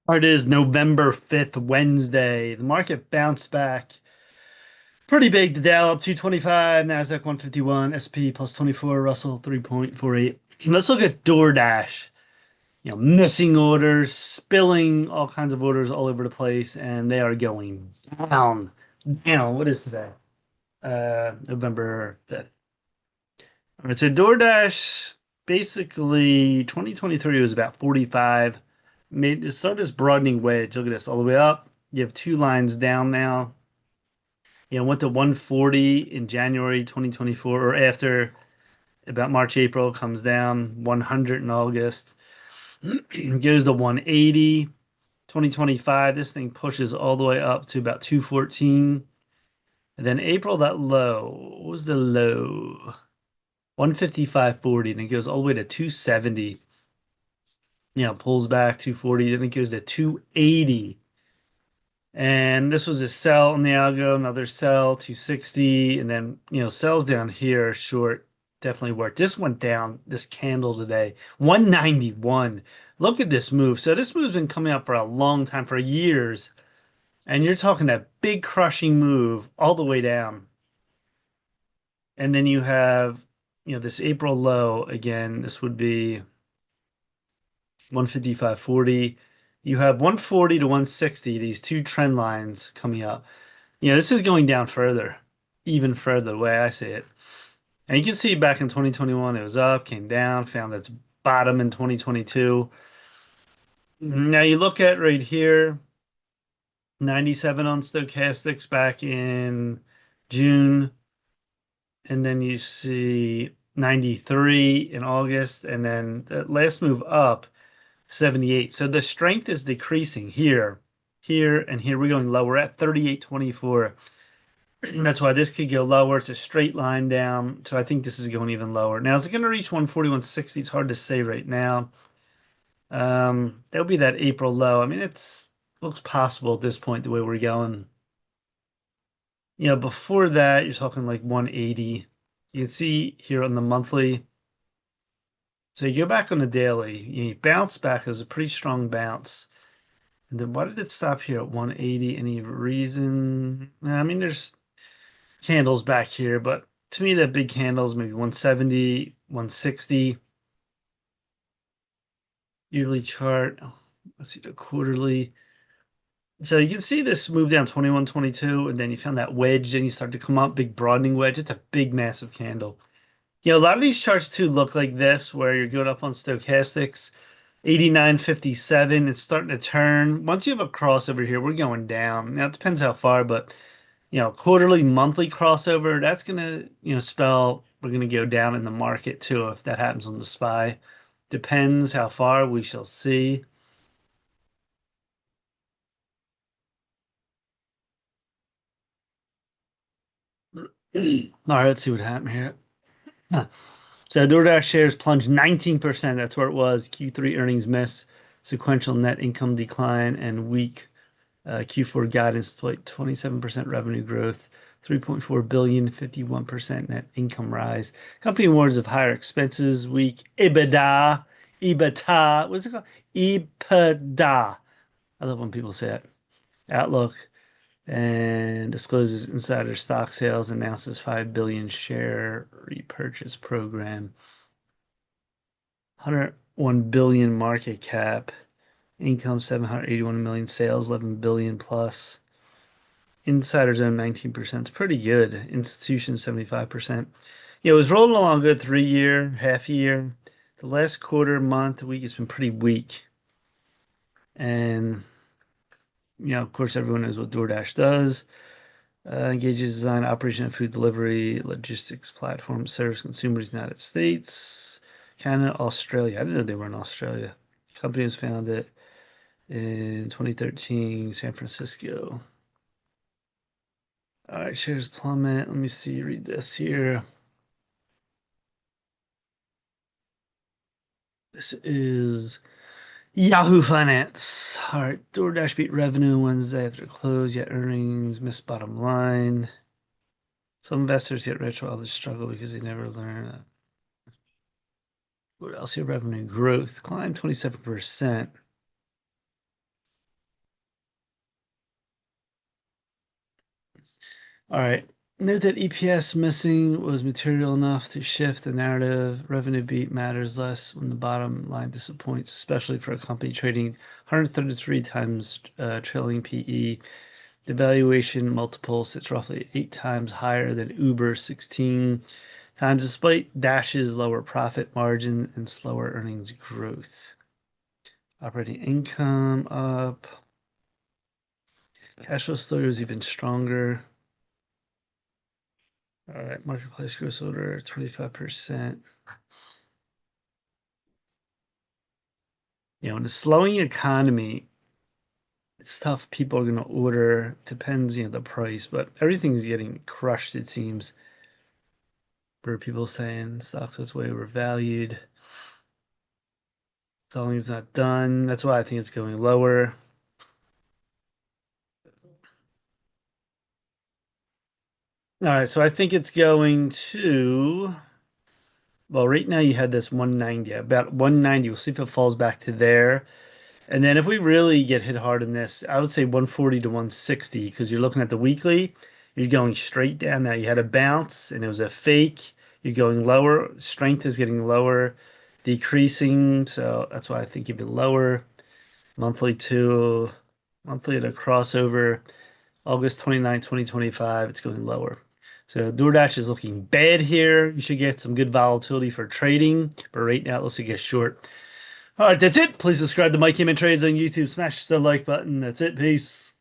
It is November 5th, Wednesday. The market bounced back pretty big. The Dow up 225, NASDAQ 151, SP plus 24, Russell 3.48. Let's look at DoorDash. Missing orders, spilling all kinds of orders all over the place, and they are going down. Down. What is today? November 5th. All right, so DoorDash basically 2023 was about 45. Made start this broadening wedge. Look at this, all the way up. You have two lines down now. Went to 140 in January 2024, or after about March, April, comes down 100 in August. Goes to 180. 2025, this thing pushes all the way up to about 214. And then April, that low. What was the low? 155.40. Then it goes all the way to 270. Pulls back 240. Then it goes to 280. And this was a sell on the algo, another sell 260, and then sells down here short definitely worked. This went down this candle today, 191. Look at this move. So this move's been coming up for a long time, for years, and you're talking a big crushing move all the way down. And then you have this April low again. This would be 155.40. You have 140 to 160, these two trend lines coming up. This is going down further, even further, the way I see it. And you can see back in 2021, it was up, came down, found its bottom in 2022. Now you look at right here, 97 on stochastics back in June, and then you see 93 in August, and then the last move up, 78. So the strength is decreasing here, here, and here. We're going lower at 38.24. That's why this could go lower. It's a straight line down. So I think this is going even lower. Now, is it going to reach 141.60? It's hard to say right now. That'll be that April low. I mean, it's looks possible at this point, the way we're going. Before that, you're talking like 180. You can see here on the monthly. So you go back on the daily, you bounce back. It was a pretty strong bounce. And then why did it stop here at 180? Any reason? I mean, there's candles back here, but to me, the big candles maybe 170, 160. Yearly chart. Let's see the quarterly. So you can see this move down 21, 22, and then you found that wedge, then you start to come up, big broadening wedge. It's a big, massive candle. A lot of these charts too look like this, where you're going up on stochastics, 89.57. It's starting to turn. Once you have a crossover here, we're going down. Now it depends how far, but quarterly, monthly crossover, that's gonna, spell we're gonna go down in the market too if that happens on the SPY. Depends how far, we shall see. All right, let's see what happened here. Huh. So DoorDash shares plunged 19%. That's where it was. Q3 earnings miss, sequential net income decline, and weak Q4 guidance, like 27% revenue growth, 3.4 billion, 51% net income rise. Company warns of higher expenses, weak EBITDA, what's it called? EBITDA. I love when people say that. Outlook and discloses insider stock sales, announces 5 billion share repurchase program, 101 billion market cap, income 781 million, sales 11 billion plus. Insiders own 19%. It's pretty good. Institutions 75%. It was rolling along good 3 year, half year. The last quarter, month, week, it's been pretty weak. And of course, everyone knows what DoorDash does. Engages design, operation of food delivery, logistics platform, serves consumers in the United States, Canada, Australia. I didn't know they were in Australia. The company was founded in 2013, San Francisco. All right, shares plummet. Let me see, read this here. This is Yahoo Finance. All right, DoorDash beat revenue Wednesday after close, yet earnings missed bottom line. Some investors get rich while others struggle because they never learn. What else here? Revenue growth climbed 27%. All right. Note that EPS missing was material enough to shift the narrative. Revenue beat matters less when the bottom line disappoints, especially for a company trading 133 times trailing PE. The valuation multiple sits roughly 8 times higher than Uber, 16 times, despite Dash's lower profit margin and slower earnings growth. Operating income up. Cash flow story was even stronger. All right, marketplace gross order 25%. In a slowing economy, it's tough. People are going to order. Depends, the price, but everything's getting crushed, it seems. For people saying stocks was way overvalued. Selling's not done. That's why I think it's going lower. All right, so I think it's going to. Well, right now you had this 190, about 190. We'll see if it falls back to there. And then if we really get hit hard in this, I would say 140 to 160 because you're looking at the weekly, you're going straight down. Now you had a bounce and it was a fake. You're going lower. Strength is getting lower, decreasing. So that's why I think even lower. Monthly to monthly at a crossover, August 29, 2025, it's going lower. So DoorDash is looking bad here. You should get some good volatility for trading, but right now it looks like it's short. All right, that's it. Please subscribe to Mike Heyman Trades on YouTube. Smash the like button. That's it. Peace.